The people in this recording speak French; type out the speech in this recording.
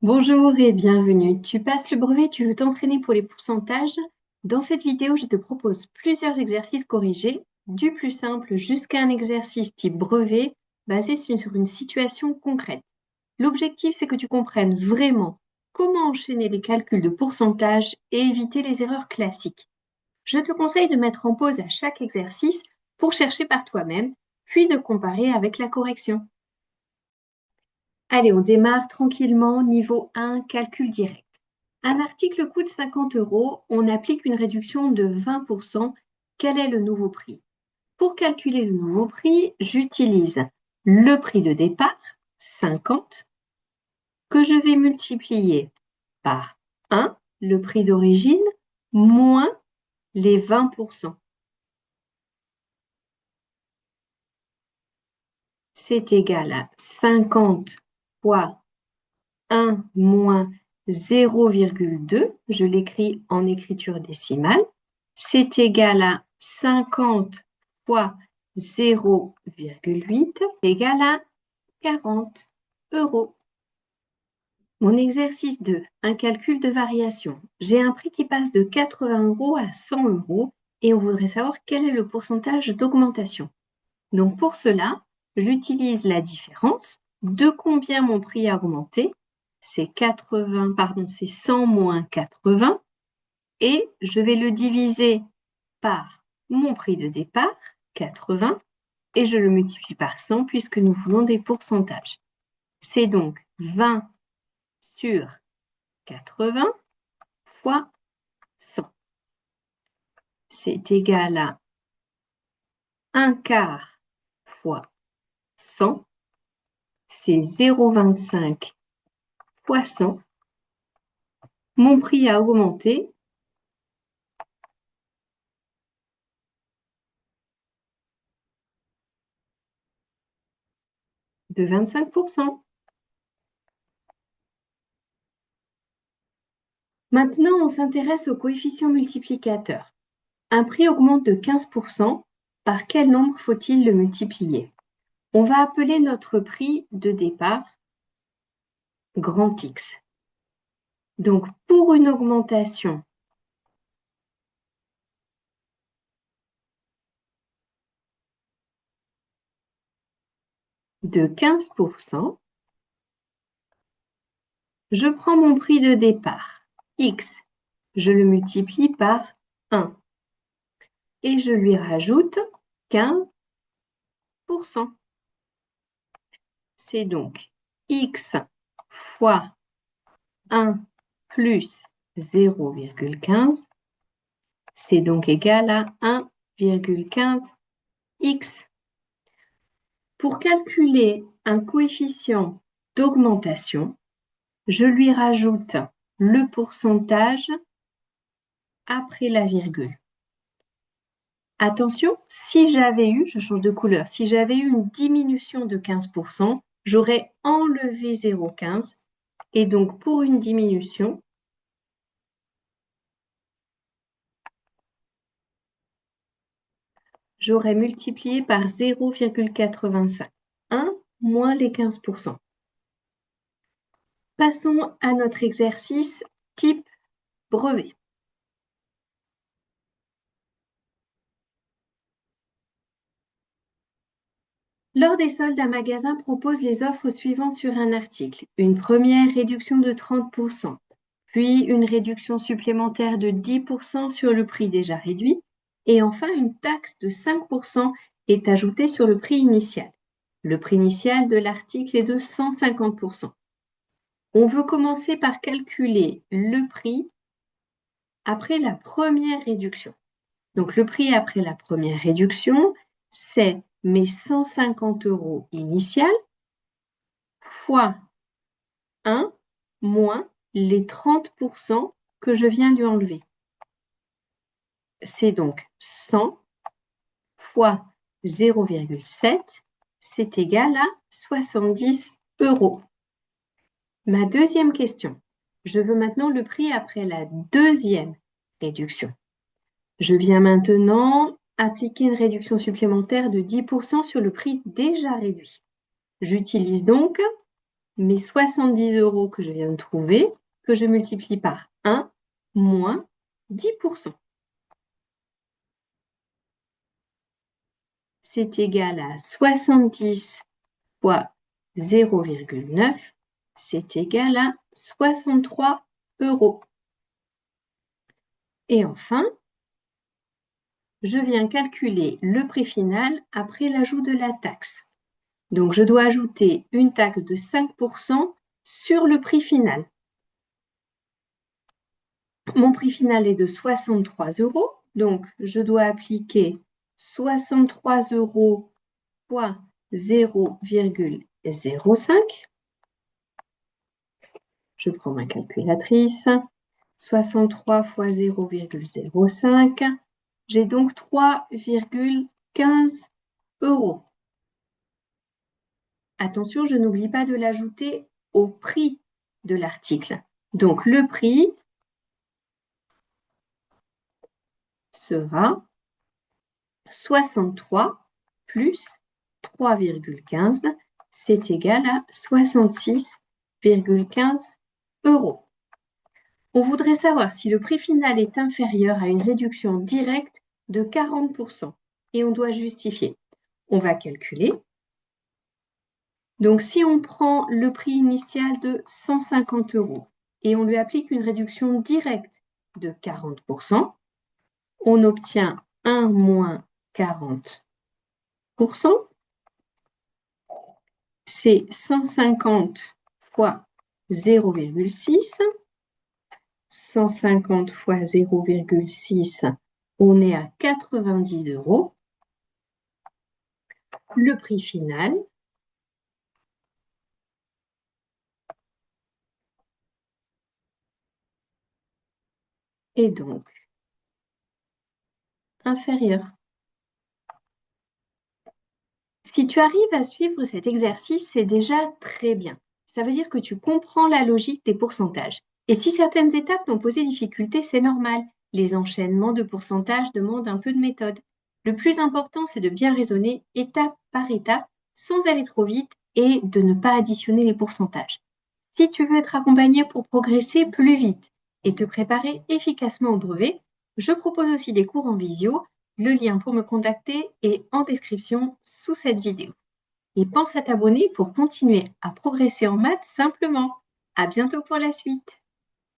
Bonjour et bienvenue. Tu passes le brevet, tu veux t'entraîner pour les pourcentages? Dans cette vidéo, je te propose plusieurs exercices corrigés, du plus simple jusqu'à un exercice type brevet basé sur une situation concrète. L'objectif, c'est que tu comprennes vraiment comment enchaîner les calculs de pourcentage et éviter les erreurs classiques. Je te conseille de mettre en pause à chaque exercice pour chercher par toi-même, puis de comparer avec la correction. Allez, on démarre tranquillement. Niveau 1, calcul direct. Un article coûte 50 €, on applique une réduction de 20%. Quel est le nouveau prix? Pour calculer le nouveau prix, j'utilise le prix de départ, 50, que je vais multiplier par 1, le prix d'origine, moins les 20%. C'est égal à 50 fois 1 moins 0,2, je l'écris en écriture décimale, c'est égal à 50 fois 0,8 égal à 40 €. Mon exercice 2, un calcul de variation. J'ai un prix qui passe de 80 € à 100 € et on voudrait savoir quel est le pourcentage d'augmentation. Donc pour cela, j'utilise la différence. De combien mon prix a augmenté? C'est 100 moins 80 et je vais le diviser par mon prix de départ, 80, et je le multiplie par 100 puisque nous voulons des pourcentages. C'est donc 20 sur 80 fois 100. C'est égal à 1/4 fois 100, c'est 0,25 fois 100. Mon prix a augmenté de 25%. Maintenant, on s'intéresse au coefficient multiplicateur. Un prix augmente de 15%. Par quel nombre faut-il le multiplier? On va appeler notre prix de départ grand X. Donc, pour une augmentation de 15%, je prends mon prix de départ, X, je le multiplie par 1 et je lui rajoute 15%. C'est donc X fois 1 plus 0,15, c'est donc égal à 1,15x. Pour calculer un coefficient d'augmentation, je lui rajoute le pourcentage après la virgule. Attention, si j'avais eu, je change de couleur, si j'avais eu une diminution de 15%, j'aurais enlevé 0,15 et donc pour une diminution, j'aurais multiplié par 0,85. 1 moins les 15%. Passons à notre exercice type brevet. Lors des soldes, un magasin propose les offres suivantes sur un article. Une première réduction de 30%, puis une réduction supplémentaire de 10% sur le prix déjà réduit, et enfin une taxe de 5% est ajoutée sur le prix initial. Le prix initial de l'article est de 150%. On veut commencer par calculer le prix après la première réduction. Donc, le prix après la première réduction, c'est mes 150 € initiales fois 1 moins les 30% que je viens lui enlever. C'est donc 100 fois 0,7, c'est égal à 70 €. Ma deuxième question, je veux maintenant le prix après la deuxième réduction. Je viens maintenant appliquer une réduction supplémentaire de 10% sur le prix déjà réduit. J'utilise donc mes 70 € que je viens de trouver, que je multiplie par 1 moins 10%. C'est égal à 70 fois 0,9, c'est égal à 63 €. Et enfin, je viens calculer le prix final après l'ajout de la taxe. Donc, je dois ajouter une taxe de 5% sur le prix final. Mon prix final est de 63 €, donc je dois appliquer 63 € fois 0,05. Je prends ma calculatrice. 63 fois 0,05. J'ai donc 3,15 €. Attention, je n'oublie pas de l'ajouter au prix de l'article. Donc, le prix sera 63 plus 3,15, c'est égal à 66,15 €. On voudrait savoir si le prix final est inférieur à une réduction directe de 40% et on doit justifier. On va calculer. Donc, si on prend le prix initial de 150 € et on lui applique une réduction directe de 40%, on obtient 1 moins 40%. C'est 150 fois 0,6. 150 fois 0,6, on est à 90 €. Le prix final est donc inférieur. Si tu arrives à suivre cet exercice, c'est déjà très bien. Ça veut dire que tu comprends la logique des pourcentages. Et si certaines étapes t'ont posé difficulté, c'est normal. Les enchaînements de pourcentages demandent un peu de méthode. Le plus important, c'est de bien raisonner étape par étape, sans aller trop vite et de ne pas additionner les pourcentages. Si tu veux être accompagné pour progresser plus vite et te préparer efficacement au brevet, je propose aussi des cours en visio. Le lien pour me contacter est en description sous cette vidéo. Et pense à t'abonner pour continuer à progresser en maths simplement. À bientôt pour la suite.